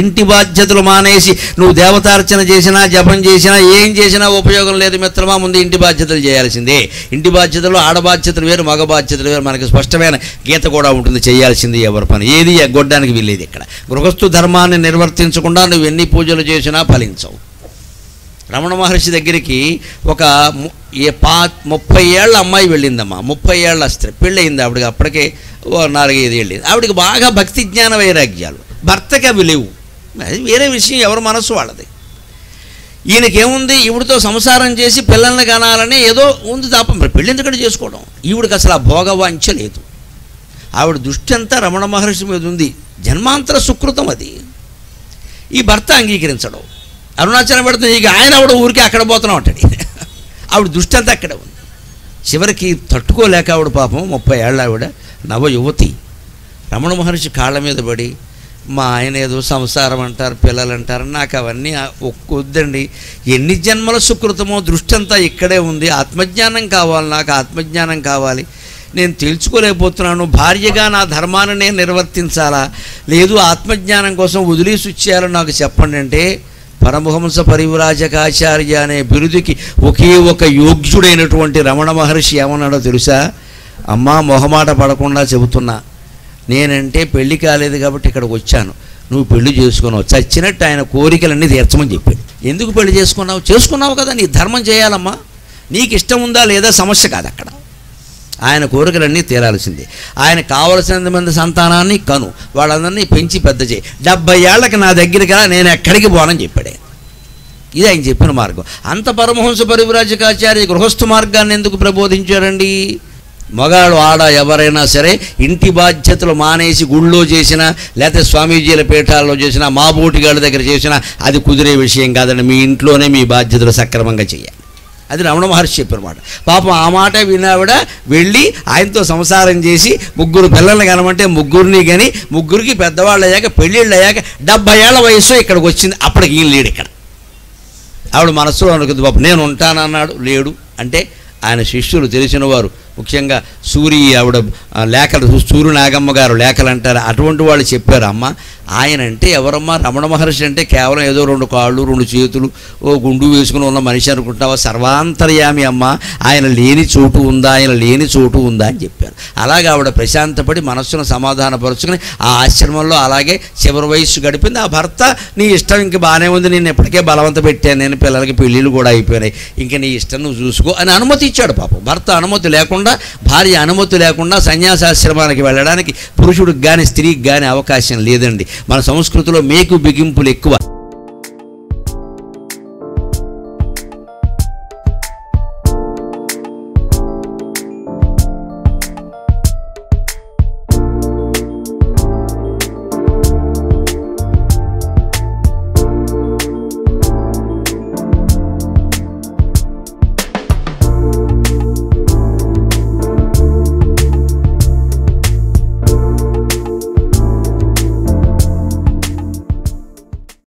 ఇంటి బాధ్యతలు మానేసి నువ్వు దేవతార్చన చేసినా జపం చేసినా ఏం చేసినా ఉపయోగం లేదు మిత్రమా. ముందు ఇంటి బాధ్యతలు చేయాల్సిందే. ఇంటి బాధ్యతలు ఆడ బాధ్యతలు వేరు, మగ బాధ్యతలు వేరు. మనకి స్పష్టమైన గీత కూడా ఉంటుంది. చేయాల్సింది ఎవరి పని, ఏది ఎగ్గొట్టడానికి వీల్లేదు. ఇక్కడ గృహస్థు ధర్మాన్ని నిర్వర్తించకుండా నువ్వు ఎన్ని పూజలు చేసినా ఫలించవు. రమణ మహర్షి దగ్గరికి ఒక 30 ఏళ్ల అమ్మాయి వెళ్ళిందమ్మా. 30 ఏళ్ల స్త్రీ పెళ్ళయింది ఆవిడకి. అప్పటికే 4-5 ఏళ్ళు. ఆవిడకి బాగా భక్తి జ్ఞాన వైరాగ్యాలు. భర్తకి అవి లేవు. అది వేరే విషయం, ఎవరి మనస్సు వాళ్ళది. ఈయనకేముంది, ఈవిడితో సంసారం చేసి పిల్లల్ని కనాలని ఏదో ఉంది తాపం. పెళ్ళి ఎందుకంటే చేసుకోవడం. ఈవిడికి అసలు ఆ భోగవాంఛ లేదు. ఆవిడ దృష్టి అంతా రమణ మహర్షి మీద ఉంది. జన్మాంతర సుకృతం అది. ఈ భర్త అంగీకరించడం. అరుణాచలం పెడుతుంది. ఇక ఆయన ఆవిడ ఊరికి అక్కడ పోతున్నాం అంటాడు. ఆవిడ దృష్టి అంతా అక్కడే ఉంది. చివరికి తట్టుకోలేక ఆవిడ పాపం 30 ఏళ్ళ ఆవిడ నవ యువతి రమణ మహర్షి కాళ్ళ మీద పడి, మా ఆయన ఏదో సంసారం అంటారు, పిల్లలు అంటారు, నాకు అవన్నీ వద్దండి. ఎన్ని జన్మల సుకృతమో దృష్టి అంతా ఇక్కడే ఉంది. ఆత్మజ్ఞానం కావాలి, నాకు ఆత్మజ్ఞానం కావాలి. నేను తెలుసుకోలేకపోతున్నాను. భార్యగా నా ధర్మాన్ని నేను నిర్వర్తించాలా, లేదు ఆత్మజ్ఞానం కోసం వదిలేసి వచ్చేయాలో నాకు చెప్పండి అంటే, పరమహంస పరివ్రాజకాచార్య అనే బిరుదుకి ఒకే ఒక యోగ్యుడైనటువంటి రమణ మహర్షి ఏమన్నాడో తెలుసా? అమ్మా, మొహమాట పడకుండా చెబుతున్నా, నేనంటే పెళ్లి కాలేదు కాబట్టి ఇక్కడికి వచ్చాను. నువ్వు పెళ్లి చేసుకున్నావు, చచ్చినట్టు ఆయన కోరికలన్నీ తీర్చమని చెప్పాడు. ఎందుకు పెళ్లి చేసుకున్నావు? చేసుకున్నావు కదా, నీ ధర్మం చేయాలమ్మా. నీకు ఇష్టం ఉందా లేదా సమస్య కాదు అక్కడ. ఆయన కోరికలన్నీ తీరాల్సిందే. ఆయన కావలసినంత మంది సంతానాన్ని కను, వాళ్ళందరినీ పెంచి పెద్ద చేయి. 70 ఏళ్లకి నా దగ్గరికి రా, నేను ఎక్కడికి పోనని చెప్పాడు. ఇది ఆయన చెప్పిన మార్గం. అంత పరమహంస పరివ్రాజకాచార్య గృహస్థు మార్గాన్ని ఎందుకు ప్రబోధించారండి? మగాడు ఆడ ఎవరైనా సరే ఇంటి బాధ్యతలు మానేసి గుళ్ళో చేసినా, లేకపోతే స్వామీజీల పీఠాల్లో చేసినా, మా బోటిగాళ్ళ దగ్గర చేసినా అది కుదిరే విషయం కాదండి. మీ ఇంట్లోనే మీ బాధ్యతలు సక్రమంగా చేయాలి. అది రమణ మహర్షి చెప్పినమాట. పాపం ఆ మాట వినావిడ వెళ్ళి ఆయనతో సంసారం చేసి 3 పిల్లల్ని కనమంటే 3 కానీ 3కి పెద్దవాళ్ళు అయ్యాక పెళ్ళిళ్ళు అయ్యాక 70 ఏళ్ల వయసు ఇక్కడికి వచ్చింది. అప్పటికి ఈయన లేడు ఇక్కడ. ఆవిడ మనస్సులో అనుకుంది, పాపం నేను ఉంటానన్నాడు, లేడు. అంటే ఆయన శిష్యులు తెలిసిన వారు, ముఖ్యంగా ఆవిడ లేఖలు, సూర్య నాగమ్మ గారు లేఖలు అంటారు, అటువంటి వాళ్ళు చెప్పారు, అమ్మ ఆయన అంటే ఎవరమ్మా? రమణ మహర్షి అంటే కేవలం ఏదో 2 కాళ్ళు 2 చేతులు ఓ గుండు వేసుకుని ఉన్న మనిషి అనుకుంటావా? సర్వాంతర్యామి అమ్మ. ఆయన లేని చోటు ఉందా, ఆయన లేని చోటు ఉందా అని చెప్పారు. అలాగే ఆవిడ ప్రశాంతపడి మనస్సును సమాధానపరుచుకుని ఆ ఆశ్రమంలో అలాగే చివరి వయస్సు గడిపింది. ఆ భర్త, నీ ఇష్టం ఇంక బాగానే ఉంది, నేను ఎప్పటికే బలవంత పెట్టాను, నేను పిల్లలకి పెళ్ళిళ్ళు కూడా అయిపోయినాయి, ఇంక నీ ఇష్టం నువ్వు చూసుకో అని అనుమతి ఇచ్చాడు. పాపం భర్త అనుమతి లేకుండా, భార్య అనుమతి లేకుండా సన్యాసాశ్రమానికి వెళ్ళడానికి పురుషుడికి కానీ స్త్రీకి కానీ అవకాశం లేదండి. మన సంస్కృతిలో మేకు బిగింపులు ఎక్కువ.